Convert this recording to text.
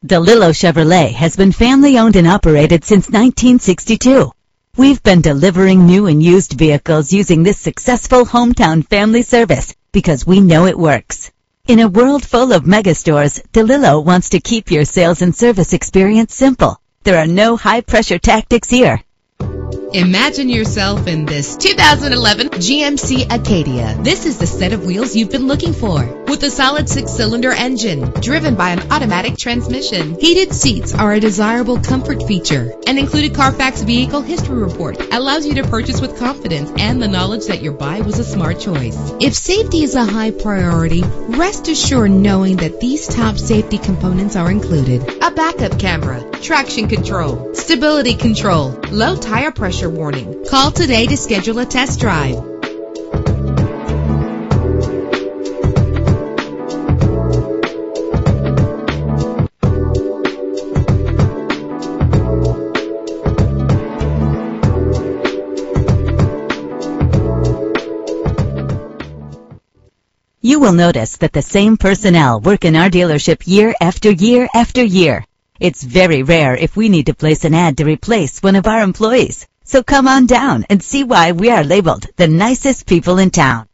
DeLillo Chevrolet has been family-owned and operated since 1962. We've been delivering new and used vehicles using this successful hometown family service because we know it works. In a world full of megastores, DeLillo wants to keep your sales and service experience simple. There are no high-pressure tactics here. Imagine yourself in this 2011 GMC Acadia. This is the set of wheels you've been looking for. With a solid 6-cylinder engine driven by an automatic transmission, heated seats are a desirable comfort feature. An included Carfax Vehicle History Report allows you to purchase with confidence and the knowledge that your buy was a smart choice. If safety is a high priority, rest assured knowing that these top safety components are included: a backup camera, traction control, stability control, low tire pressure warning. Call today to schedule a test drive. You will notice that the same personnel work in our dealership year after year after year. It's very rare if we need to place an ad to replace one of our employees. So come on down and see why we are labeled the nicest people in town.